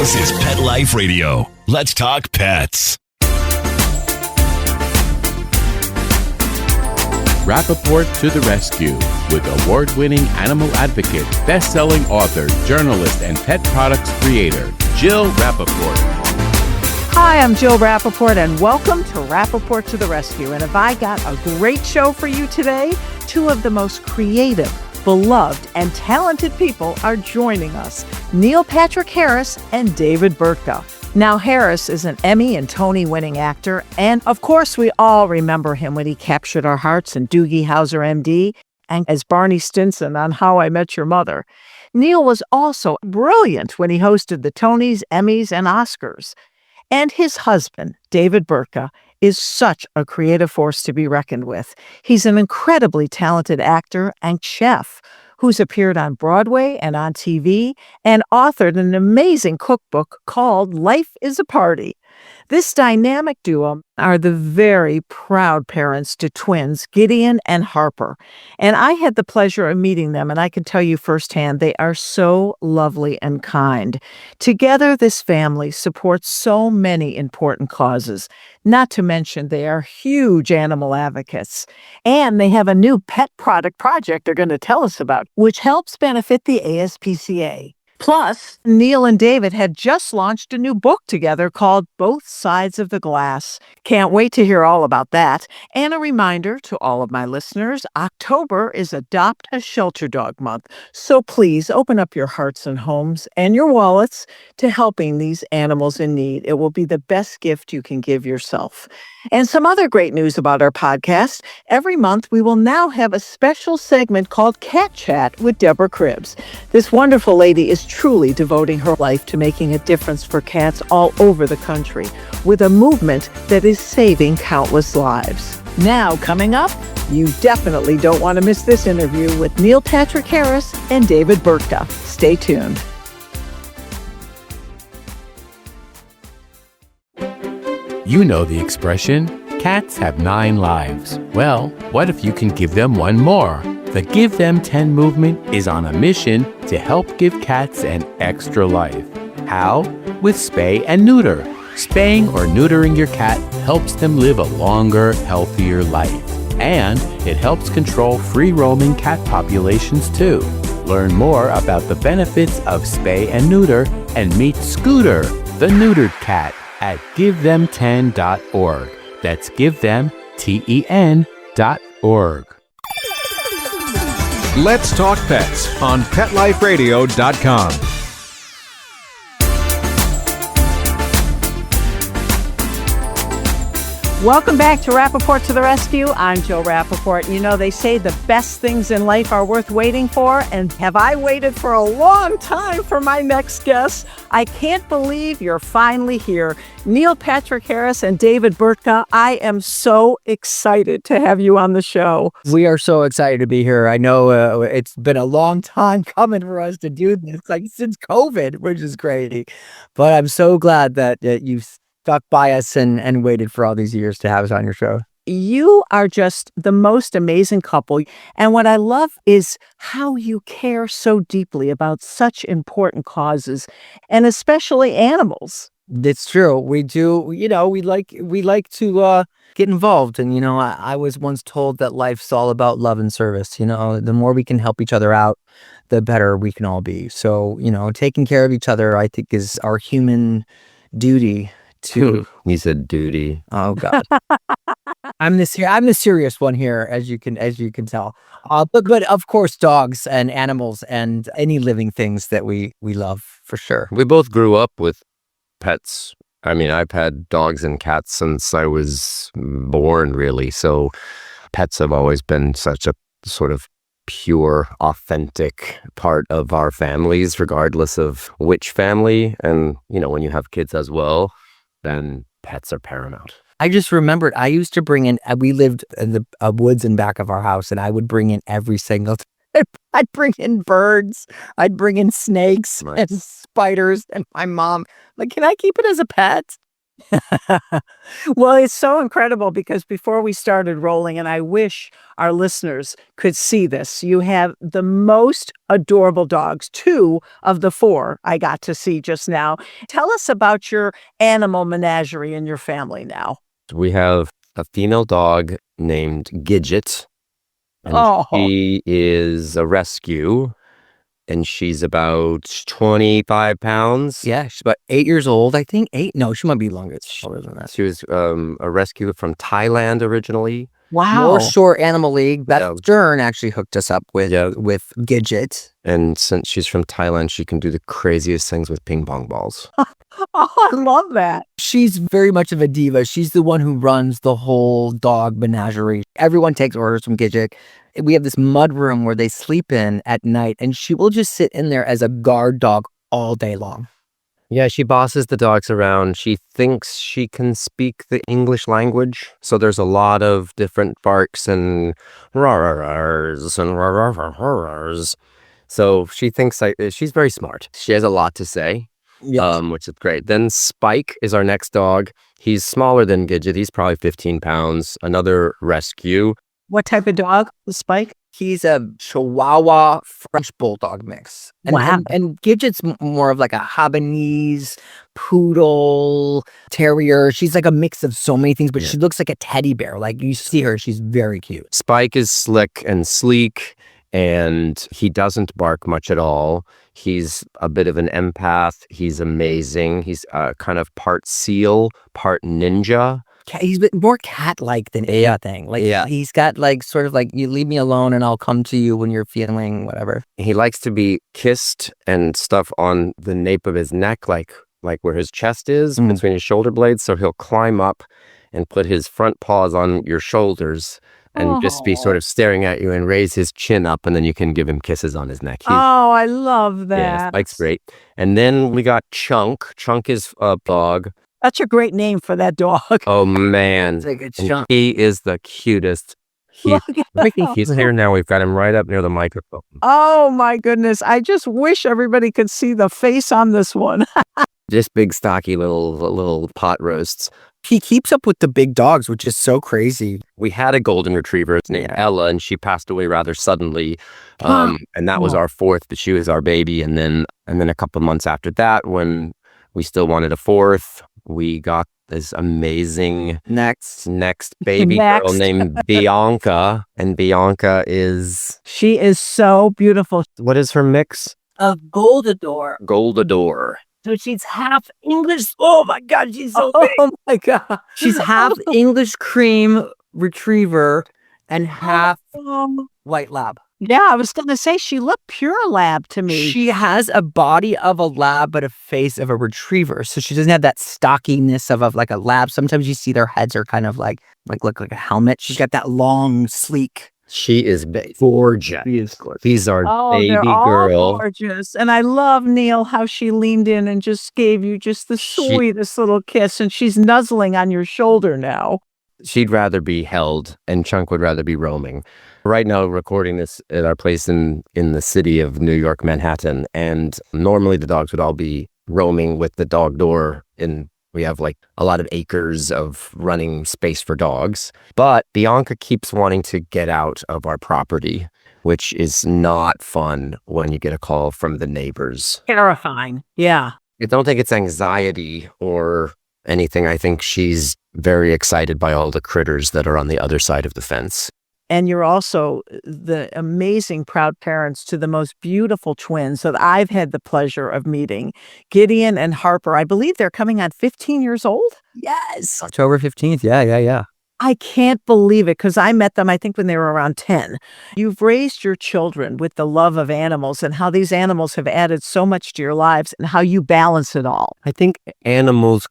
This is Pet Life Radio. Let's talk pets. Rappaport to the rescue with award-winning animal advocate, best-selling author, journalist, and pet products creator, Jill Rappaport. Hi, I'm Jill Rappaport, and welcome to Rappaport to the Rescue. And have I got a great show for you today? Two of the most creative, beloved, and talented people are joining us, Neil Patrick Harris and David Burtka. Now, Harris is an Emmy and Tony-winning actor, and of course, we all remember him when he captured our hearts in Doogie Howser, M.D., and as Barney Stinson on How I Met Your Mother. Neil was also brilliant when he hosted the Tonys, Emmys, and Oscars. And his husband, David Burtka, is such a creative force to be reckoned with. He's an incredibly talented actor and chef who's appeared on Broadway and on TV and authored an amazing cookbook called Life is a Party. This dynamic duo are the very proud parents to twins, Gideon and Harper. And I had the pleasure of meeting them, and I can tell you firsthand, they are so lovely and kind. Together, this family supports so many important causes, not to mention they are huge animal advocates. And they have a new pet product project they're going to tell us about, which helps benefit the ASPCA. Plus, Neil and David had just launched a new book together called Both Sides of the Glass. Can't wait to hear all about that. And a reminder to all of my listeners, October is Adopt a Shelter Dog Month. So please open up your hearts and homes and your wallets to helping these animals in need. It will be the best gift you can give yourself. And some other great news about our podcast. Every month, we will now have a special segment called Cat Chat with Deborah Cribbs. This wonderful lady is truly devoting her life to making a difference for cats all over the country with a movement that is saving countless lives. Now, coming up, you definitely don't want to miss this interview with Neil Patrick Harris and David Burtka. Stay tuned. You know the expression, cats have 9 lives. Well, what if you can give them one more? The Give Them 10 movement is on a mission to help give cats an extra life. How? With spay and neuter. Spaying or neutering your cat helps them live a longer, healthier life. And it helps control free-roaming cat populations too. Learn more about the benefits of spay and neuter and meet Scooter, the neutered cat, at GiveThem10.org. That's GiveThem10.org. Let's Talk Pets on PetLifeRadio.com. Welcome back to Rappaport to the Rescue. I'm Jill Rappaport. You know, they say the best things in life are worth waiting for, and have I waited for a long time for my next guest? I can't believe you're finally here. Neil Patrick Harris and David Burtka, I am so excited to have you on the show. We are so excited to be here. I know it's been a long time coming for us to do this, like since COVID, which is crazy. But I'm so glad that you've stuck by us and waited for all these years to have us on your show. You are just the most amazing couple. And what I love is how you care so deeply about such important causes, and especially animals. It's true. We do. You know, we like to get involved. And, you know, I was once told that life's all about love and service. You know, the more we can help each other out, the better we can all be. So, you know, taking care of each other, I think, is our human duty. He said duty. Oh God, I'm the serious one here, as you can tell. But of course, dogs and animals and any living things that we love, for sure. We both grew up with pets. I mean, I've had dogs and cats since I was born, really. So pets have always been such a sort of pure, authentic part of our families, regardless of which family. And, you know, when you have kids as well, then pets are paramount. I just remembered I used to bring in, we lived in the woods in back of our house, and I would bring in every single time. I'd bring in birds, I'd bring in snakes and spiders, and my mom, like, can I keep it as a pet? Well, it's so incredible because before we started rolling, and I wish our listeners could see this, you have the most adorable dogs, two of the four I got to see just now. Tell us about your animal menagerie in your family now. We have a female dog named Gidget, and Oh, she is a rescue, and she's about 25 pounds. Yeah, she's about 8 years old, I think. Eight? No, she might be longer. It's older than that. She was a rescue from Thailand originally. wow. North Shore Animal League. Beth Yeah. Stern actually hooked us up with Yeah. Gidget. And since she's from Thailand, she can do the craziest things with ping pong balls. Oh, I love that. She's very much of a diva. She's the one who runs the whole dog menagerie. Everyone takes orders from Gidget. We have this mud room where they sleep in at night, and she will just sit in there as a guard dog all day long. Yeah, she bosses the dogs around. She thinks she can speak the English language. So there's a lot of different barks and rah-rah-rahs and rah-rah-rah-rahs. So she thinks she's very smart. She has a lot to say, which is great. Then Spike is our next dog. He's smaller than Gidget. He's probably 15 pounds. Another rescue. What type of dog was Spike? He's a Chihuahua French Bulldog mix. Wow. And Gidget's more of like a Habanese, Poodle, Terrier. She's like a mix of so many things, but she looks like a teddy bear. Like you see her, she's very cute. Spike is slick and sleek, and he doesn't bark much at all. He's a bit of an empath. He's amazing. He's kind of part seal, part ninja. He's a bit more cat-like than anything. Like he's got like sort of like, you leave me alone and I'll come to you when you're feeling whatever. He likes to be kissed and stuff on the nape of his neck, like where his chest is, between his shoulder blades. So he'll climb up and put his front paws on your shoulders and just be sort of staring at you and raise his chin up, and then you can give him kisses on his neck. Oh, I love that. Yeah, Spike's great. And then we got Chunk. Chunk is a dog. That's a great name for that dog. Oh, man. It's like a And chunk. he is the cutest. Look at that. He's here now. We've got him right up near the microphone. Oh my goodness. I just wish everybody could see the face on this one. Just big, stocky little pot roasts. He keeps up with the big dogs, which is so crazy. We had a golden retriever named Ella, and she passed away rather suddenly. And that was our fourth, but she was our baby. And then a couple months after that, when we still wanted a fourth, we got this amazing next baby girl named Bianca. And Bianca She is so beautiful. what is her mix? A Goldador. Goldador. So she's half English. Oh my God, she's so big. Oh my God. She's half English cream retriever and half white lab. Yeah, I was going to say she looked pure lab to me. She has a body of a lab, but a face of a retriever. So she doesn't have that stockiness of like a lab. Sometimes you see their heads are kind of like look like a helmet. She's got that long, sleek. She is gorgeous. She is gorgeous. These are baby they're all girl. gorgeous. And I love, Neil, how she leaned in and just gave you just the sweetest little kiss. And she's nuzzling on your shoulder now. She'd rather be held, and Chunk would rather be roaming. Right now, recording this at our place in the city of New York, Manhattan, and normally the dogs would all be roaming with the dog door, and we have like a lot of acres of running space for dogs. But Bianca keeps wanting to get out of our property, which is not fun when you get a call from the neighbors. Terrifying. Yeah. I don't think it's anxiety or anything. I think she's very excited by all the critters that are on the other side of the fence. And you're also the amazing proud parents to the most beautiful twins that I've had the pleasure of meeting, Gideon and Harper. I believe they're coming on 15 years old. Yes. October 15th. Yeah. I can't believe it because I met them, I think, when they were around 10. You've raised your children with the love of animals and how these animals have added so much to your lives and how you balance it all. I think animals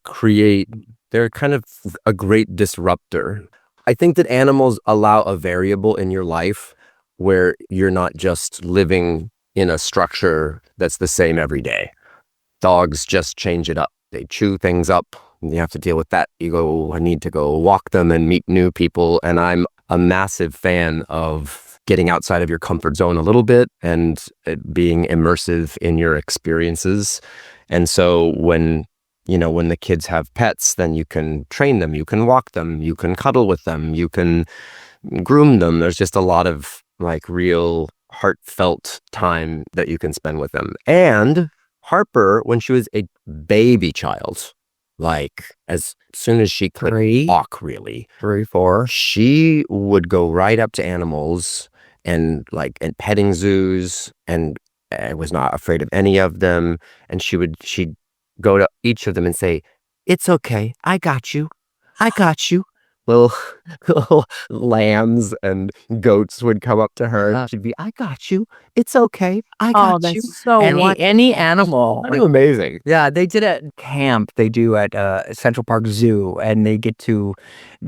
they're kind of a great disruptor. I think that animals allow a variable in your life where you're not just living in a structure that's the same every day. Dogs just change it up. They chew things up. You have to deal with that. I need to go walk them and meet new people. And I'm a massive fan of getting outside of your comfort zone a little bit and being immersive in your experiences. And so when when the kids have pets, then you can train them, you can walk them, you can cuddle with them, you can groom them. There's just a lot of like real heartfelt time that you can spend with them. And Harper, when she was a baby child, like as soon as she could walk, really, 3, 4, she would go right up to animals and petting zoos, and was not afraid of any of them. And she'd go to each of them and say, "It's okay, I got you, I got you." Little lambs and goats would come up to her. She'd be, "I got you. It's okay. I got you." That's so any animal. Pretty amazing. Yeah, they did at camp. They do at Central Park Zoo, and they get to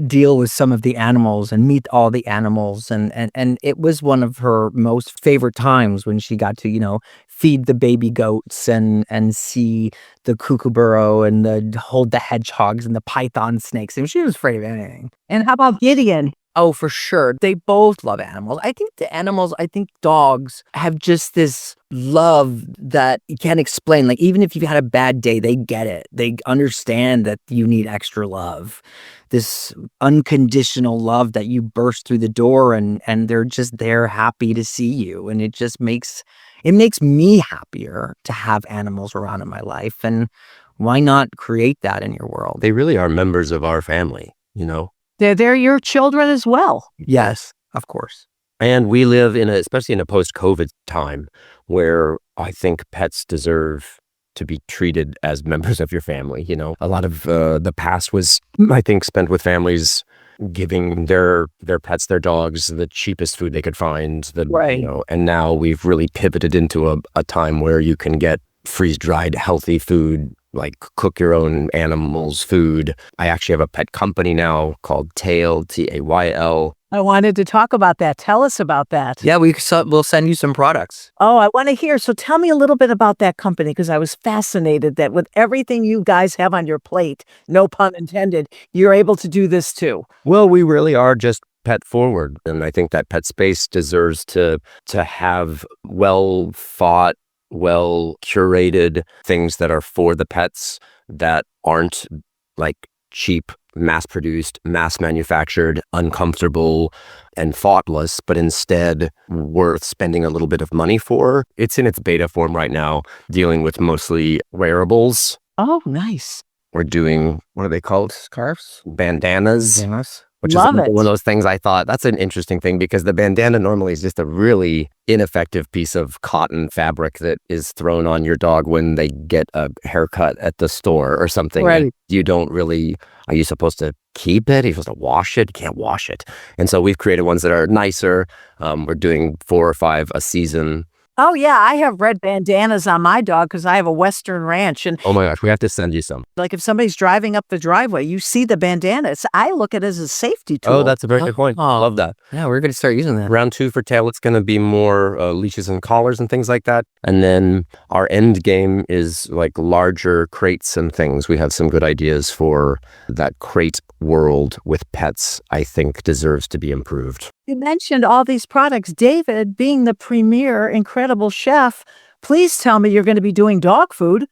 deal with some of the animals and meet all the animals. And it was one of her most favorite times when she got to, feed the baby goats and see the kookaburra and hold the hedgehogs and the python snakes. And she was afraid of anything. And how about Gideon? Oh, for sure. They both love animals. I think dogs have just this love that you can't explain. Like, even if you've had a bad day, they get it. They understand that you need extra love. This unconditional love that you burst through the door and they're just there happy to see you. And it just makes me happier to have animals around in my life. And why not create that in your world? They really are members of our family, They're your children as well. Yes, of course. And we live especially in a post-COVID time, where I think pets deserve to be treated as members of your family. A lot of the past was, I think, spent with families giving their pets, their dogs, the cheapest food they could find. Right. And now we've really pivoted into a time where you can get freeze-dried, healthy food, like cook your own animals' food. I actually have a pet company now called Tayl, Tayl. I wanted to talk about that. Tell us about that. Yeah, we'll send you some products. Oh, I want to hear. So tell me a little bit about that company, because I was fascinated that with everything you guys have on your plate, no pun intended, you're able to do this too. Well, we really are just pet forward. And I think that pet space deserves to have well thought, well curated things that are for the pets, that aren't like cheap, mass produced, mass manufactured, uncomfortable and thoughtless, but instead worth spending a little bit of money for. It's in its beta form right now, dealing with mostly wearables. Oh, nice. We're doing, what are they called? Scarves? Bandanas. Which Love is it. one of those things I thought, that's an interesting thing, because the bandana normally is just a really ineffective piece of cotton fabric that is thrown on your dog when they get a haircut at the store or something. Right. You don't really, are you supposed to keep it? Are you supposed to wash it? You can't wash it. And so we've created ones that are nicer. We're doing 4 or 5 a season. Oh, yeah. I have red bandanas on my dog because I have a Western ranch. And Oh my gosh, we have to send you some. like if somebody's driving up the driveway, you see the bandanas. I look at it as a safety tool. Oh, that's a very good point. Love that. Yeah, we're going to start using that. Round 2 for Tayl, it's going to be more leashes and collars and things like that. And then our end game is like larger crates and things. We have some good ideas for that crate world with pets. I think deserves to be improved. You mentioned all these products. David, being the premier incredible chef, please tell me you're going to be doing dog food.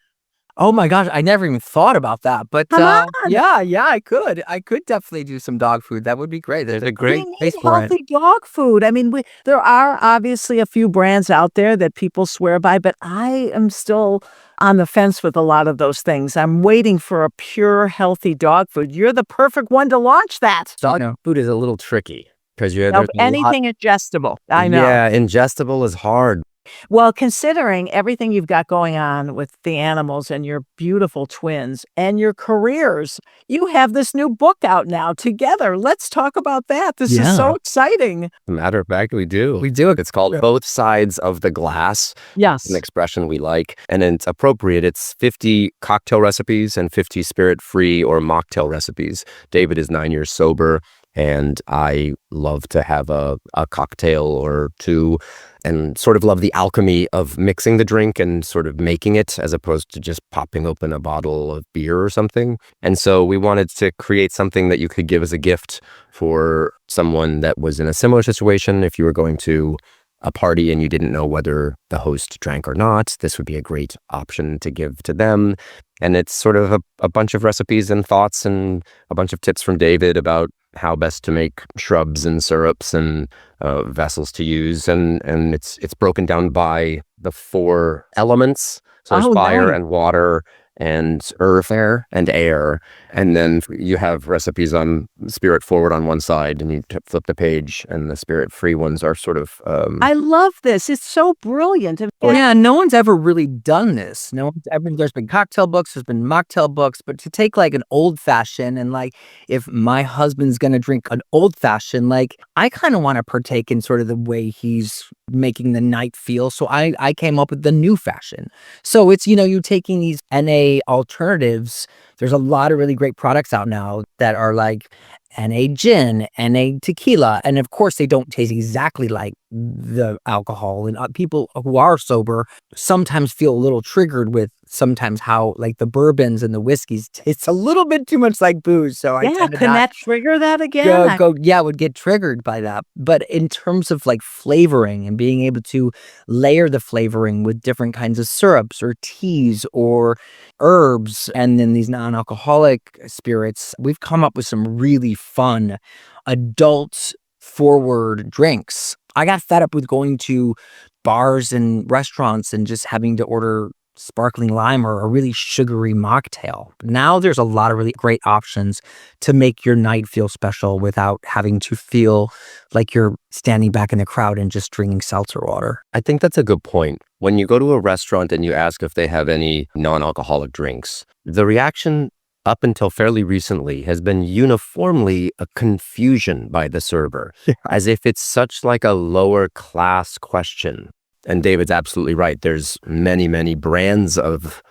Oh my gosh, I never even thought about that. But Come on. yeah, I could. I could definitely do some dog food. That would be great. There's a great We need place for it. healthy dog food. I mean, there are obviously a few brands out there that people swear by, but I am still on the fence with a lot of those things. I'm waiting for a pure, healthy dog food. You're the perfect one to launch that. Dog food is a little tricky because No, anything ingestible. I know. Yeah, ingestible is hard. Well, considering everything you've got going on with the animals and your beautiful twins and your careers, you have this new book out now together. Let's talk about that. This is so exciting. As a matter of fact, we do. We do. It's called Both Sides of the Glass. Yes. An expression we like. And it's appropriate. It's 50 cocktail recipes and 50 spirit-free or mocktail recipes. David is 9 years sober, and I love to have a cocktail or two and sort of love the alchemy of mixing the drink and sort of making it as opposed to just popping open a bottle of beer or something. And so we wanted to create something that you could give as a gift for someone that was in a similar situation. If you were going to a party and you didn't know whether the host drank or not, this would be a great option to give to them. And it's sort of a bunch of recipes and thoughts and a bunch of tips from David about how best to make shrubs and syrups and vessels to use. And it's broken down by the 4 elements. So there's fire nice. and water and earth, and air. And then you have recipes on spirit forward on one side, and you flip the page, and the spirit free ones are sort of... I love this. It's so brilliant. Yeah, no one's ever really done this. No one's ever. There's been cocktail books, there's been mocktail books, but to take like an old fashioned and like if my husband's gonna drink an old fashioned, like I kind of want to partake in sort of the way he's making the night feel. So I came up with the new fashion. So it's, you taking these NA alternatives. There's a lot of really great products out now that are like NA gin, NA tequila. And of course, they don't taste exactly like the alcohol. And people who are sober sometimes feel a little triggered with sometimes how like the bourbons and the whiskeys taste a little bit too much like booze. So can that trigger that again? Would get triggered by that. But in terms of like flavoring and being able to layer the flavoring with different kinds of syrups or teas or herbs and then these non-alcoholic spirits, we've come up with some really fun adult forward drinks. I got fed up with going to bars and restaurants and just having to order sparkling lime or a really sugary mocktail. Now there's a lot of really great options to make your night feel special without having to feel like you're standing back in the crowd and just drinking seltzer water. I think that's a good point. When you go to a restaurant and you ask if they have any non-alcoholic drinks, the reaction up until fairly recently has been uniformly a confusion by the server, as if it's such like a lower class question. And David's absolutely right. There's many, many brands of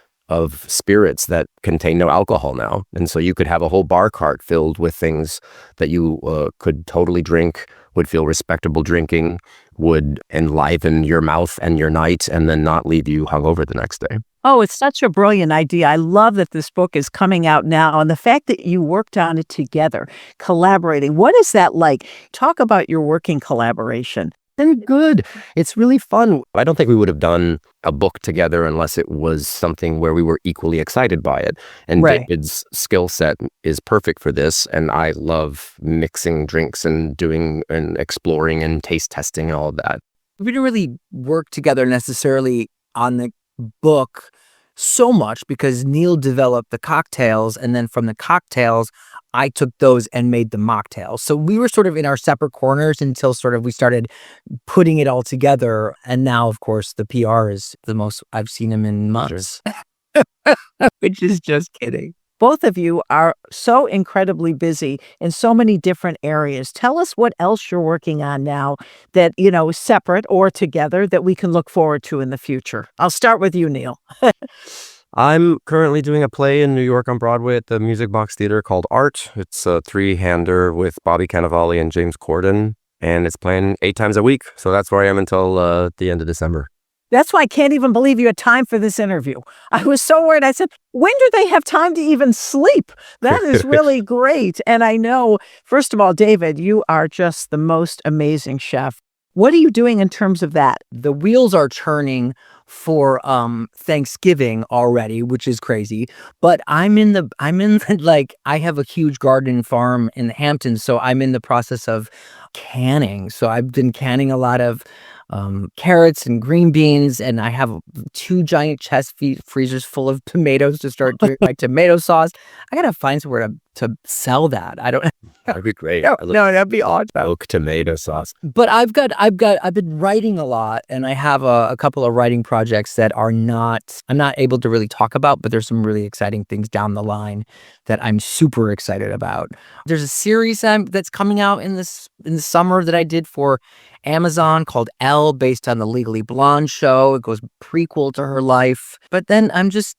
spirits that contain no alcohol now. And so you could have a whole bar cart filled with things that you could totally drink, would feel respectable drinking, would enliven your mouth and your night, and then not leave you hungover the next day. Oh, it's such a brilliant idea. I love that this book is coming out now. And the fact that you worked on it together, collaborating. What is that like? Talk about your working collaboration. Been good. It's really fun. I don't think we would have done a book together unless it was something where we were equally excited by it. And David's skill set is perfect for this. And I love mixing drinks and doing and exploring and taste testing and all of that. We didn't really work together necessarily on the book so much because Neil developed the cocktails, and then from the cocktails I took those and made the mocktails. So we were sort of in our separate corners until sort of we started putting it all together. And now, of course, the PR is the most I've seen him in months, which is just kidding. Both of you are so incredibly busy in so many different areas. Tell us what else you're working on now that, is separate or together that we can look forward to in the future. I'll start with you, Neil. I'm currently doing a play in New York on Broadway at the Music Box Theater called Art. It's a 3-hander with Bobby Cannavale and James Corden, and it's playing 8 times a week. So that's where I am until the end of December. That's why I can't even believe you had time for this interview. I was so worried. I said, when do they have time to even sleep? That is really great. And I know, first of all, David, you are just the most amazing chef. What are you doing in terms of that? The wheels are turning for Thanksgiving already, which is crazy. But I have a huge garden farm in the Hamptons, so I'm in the process of canning. So I've been canning a lot of carrots and green beans, and I have 2 giant chest freezers full of tomatoes to start doing my tomato sauce. I gotta find somewhere to sell that. I don't. That'd be great. No, that'd be awesome. Oak tomato sauce. But I've been writing a lot, and I have a couple of writing projects that I'm not able to really talk about, but there's some really exciting things down the line that I'm super excited about. There's a series that's coming out in the summer that I did for Amazon called Elle, based on the Legally Blonde show. It goes prequel to her life. But then I'm just,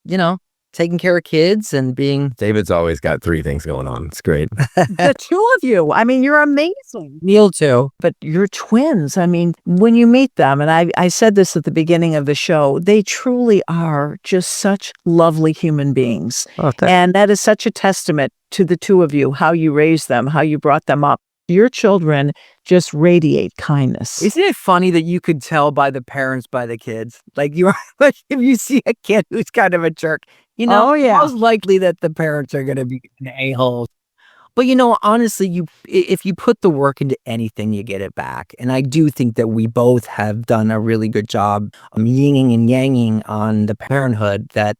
taking care of kids and being... David's always got 3 things going on. It's great. The 2 of you. I mean, you're amazing. Neil, too. But you're twins. I mean, when you meet them, and I said this at the beginning of the show, they truly are just such lovely human beings. Oh, and that is such a testament to the 2 of you, how you raised them, how you brought them up. your children just radiate kindness. Isn't it funny that you could tell by the parents, by the kids? Like like if you see a kid who's kind of a jerk, Oh, yeah. most likely that the parents are going to be a-holes. But honestly, if you put the work into anything, you get it back. And I do think that we both have done a really good job yinging and yanging on the parenthood that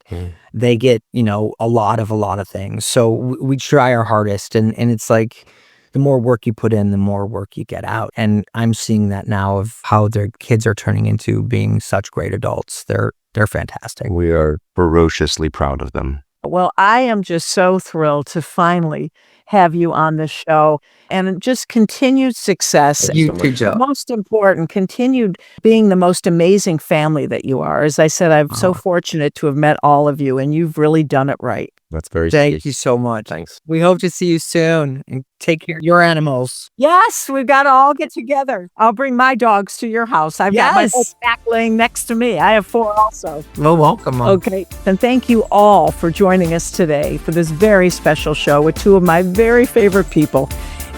they get, a lot of things. So we try our hardest, and it's like the more work you put in, the more work you get out. And I'm seeing that now of how their kids are turning into being such great adults. They're fantastic. We are ferociously proud of them. Well, I am just so thrilled to finally have you on the show, and just continued success. You too, Joe. Most important, continued being the most amazing family that you are. As I said, I'm so fortunate to have met all of you, and you've really done it right. That's very Thank you so much. Thanks. We hope to see you soon, and take care of your animals. Yes, we've got to all get together. I'll bring my dogs to your house. I've got my whole pack laying next to me. I have 4 also. Well, welcome, Mom. Okay, and thank you all for joining us today for this very special show with 2 of my very favorite people.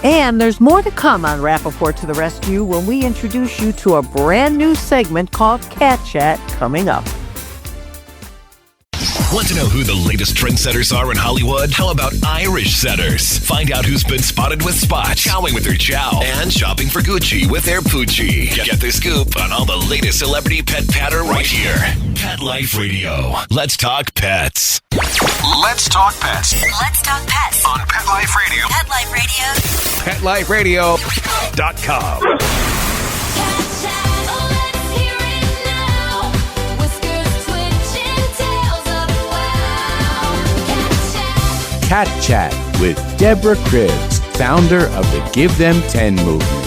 And there's more to come on Rappaport to the Rescue when we introduce you to a brand new segment called Cat Chat coming up. Want to know who the latest trendsetters are in Hollywood? How about Irish setters? Find out who's been spotted with spots, chowing with their chow, and shopping for Gucci with their Poochie. Get the scoop on all the latest celebrity pet patter right here. Pet Life Radio. Let's talk pets. Let's talk pets Let's talk pets. on Pet Life Radio. Pet Life Radio. PetLifeRadio.com. Cat Chat with Deborah Cribbs, founder of the Give Them 10 movement.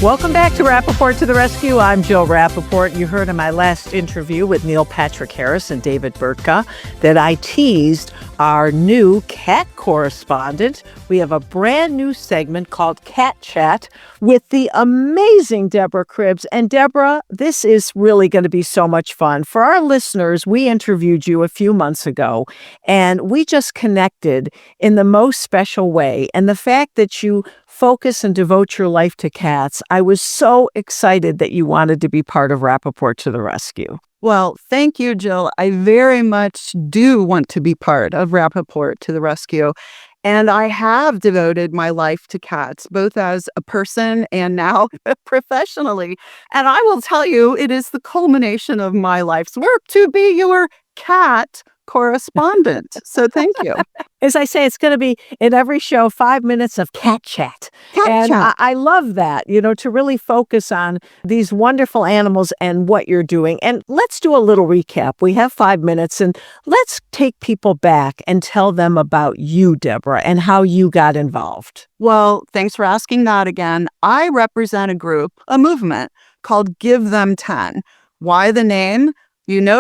Welcome back to Rappaport to the Rescue. I'm Jill Rappaport. You heard in my last interview with Neil Patrick Harris and David Burtka that I teased our new cat correspondent. We have a brand new segment called Cat Chat with the amazing Deborah Cribbs. And Deborah, this is really going to be so much fun. For our listeners, we interviewed you a few months ago, and we just connected in the most special way. And the fact that you focus and devote your life to cats, I was so excited that you wanted to be part of Rappaport to the Rescue. Well, thank you, Jill. I very much do want to be part of Rappaport to the Rescue. And I have devoted my life to cats, both as a person and now professionally. And I will tell you, it is the culmination of my life's work to be your cat correspondent. So thank you. As I say, it's going to be in every show 5 minutes of cat chat. Cat chat. I love that, to really focus on these wonderful animals and what you're doing. And let's do a little recap. We have 5 minutes, and let's take people back and tell them about you, Deborah, and how you got involved. Well, thanks for asking that again. I represent a movement called Give Them 10. Why the name?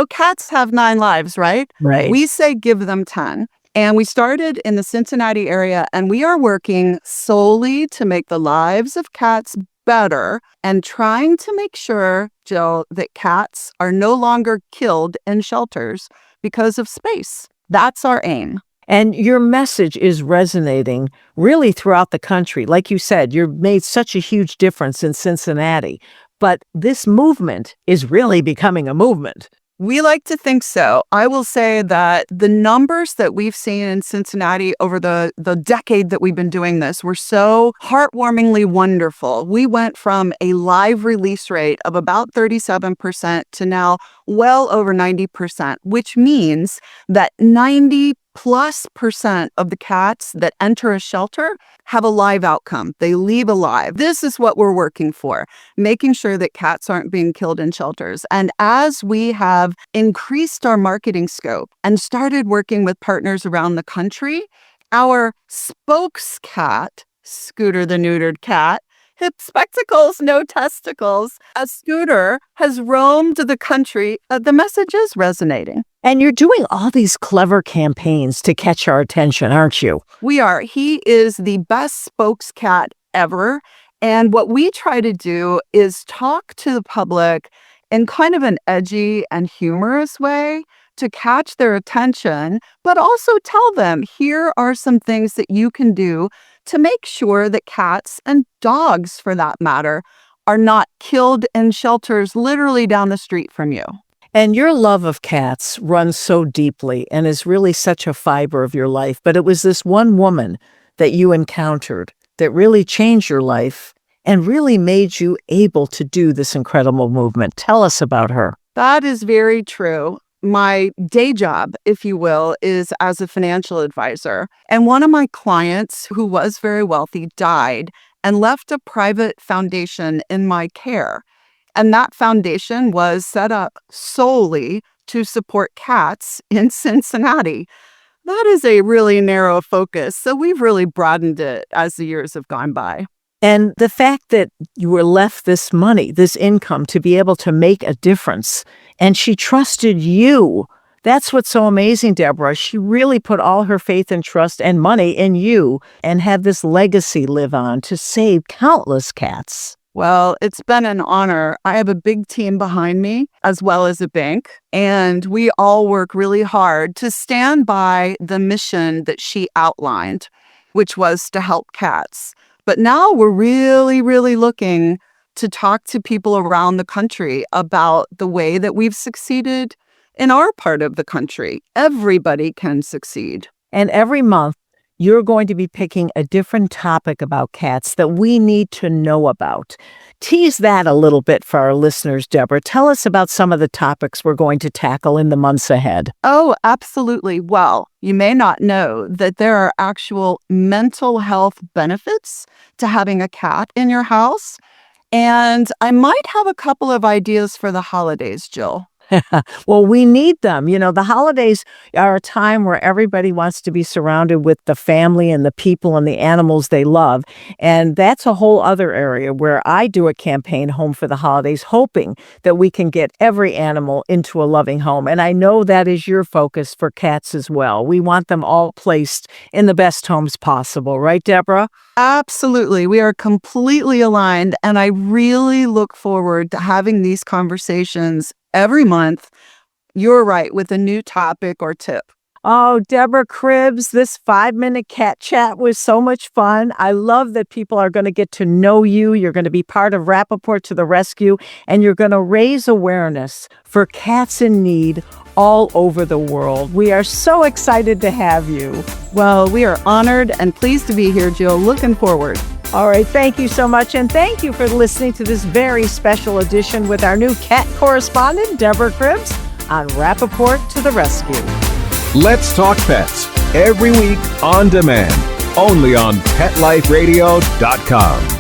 Cats have 9 lives, right? Right. We say give them 10. And we started in the Cincinnati area, and we are working solely to make the lives of cats better and trying to make sure, Jill, that cats are no longer killed in shelters because of space. That's our aim. And your message is resonating really throughout the country. Like you said, you've made such a huge difference in Cincinnati. But this movement is really becoming a movement. We like to think so. I will say that the numbers that we've seen in Cincinnati over the decade that we've been doing this were so heartwarmingly wonderful. We went from a live release rate of about 37% to now well over 90%, which means that 90+% of the cats that enter a shelter have a live outcome. They leave alive. This is what we're working for, making sure that cats aren't being killed in shelters. And as we have increased our marketing scope and started working with partners around the country, our spokes cat, Scooter the neutered cat, hip spectacles, no testicles, a Scooter has roamed the country. The message is resonating. And you're doing all these clever campaigns to catch our attention, aren't you? We are. He is the best spokes cat ever. And what we try to do is talk to the public in kind of an edgy and humorous way to catch their attention, but also tell them, here are some things that you can do to make sure that cats and dogs, for that matter, are not killed in shelters literally down the street from you. And your love of cats runs so deeply and is really such a fiber of your life. But it was this one woman that you encountered that really changed your life and really made you able to do this incredible movement. Tell us about her. That is very true. My day job, if you will, is as a financial advisor. And one of my clients who was very wealthy died and left a private foundation in my care. And that foundation was set up solely to support cats in Cincinnati. That is a really narrow focus. So we've really broadened it as the years have gone by. And the fact that you were left this money, this income to be able to make a difference, and she trusted you. That's what's so amazing, Deborah. She really put all her faith and trust and money in you and had this legacy live on to save countless cats. Well, it's been an honor. I have a big team behind me, as well as a bank, and we all work really hard to stand by the mission that she outlined, which was to help cats. But now we're really, really looking to talk to people around the country about the way that we've succeeded in our part of the country. Everybody can succeed. And every month, you're going to be picking a different topic about cats that we need to know about. Tease that a little bit for our listeners, Deborah. Tell us about some of the topics we're going to tackle in the months ahead. Oh, absolutely. Well, you may not know that there are actual mental health benefits to having a cat in your house. And I might have a couple of ideas for the holidays, Jill. Well, we need them. You know, the holidays are a time where everybody wants to be surrounded with the family and the people and the animals they love. And that's a whole other area where I do a campaign, Home for the Holidays, hoping that we can get every animal into a loving home. And I know that is your focus for cats as well. We want them all placed in the best homes possible. Right, Deborah? Absolutely. We are completely aligned. And I really look forward to having these conversations every month. You're right, with a new topic or tip. Oh, Deborah Cribbs, this 5-minute cat chat was so much fun. I love that people are going to get to know you. You're going to be part of Rappaport to the Rescue, and you're going to raise awareness for cats in need all over the world. We are so excited to have you. Well, we are honored and pleased to be here, Jill. Looking forward. All right, thank you so much, and thank you for listening to this very special edition with our new cat correspondent, Deborah Cribbs, on Rappaport to the Rescue. Let's Talk Pets, every week on demand, only on PetLifeRadio.com.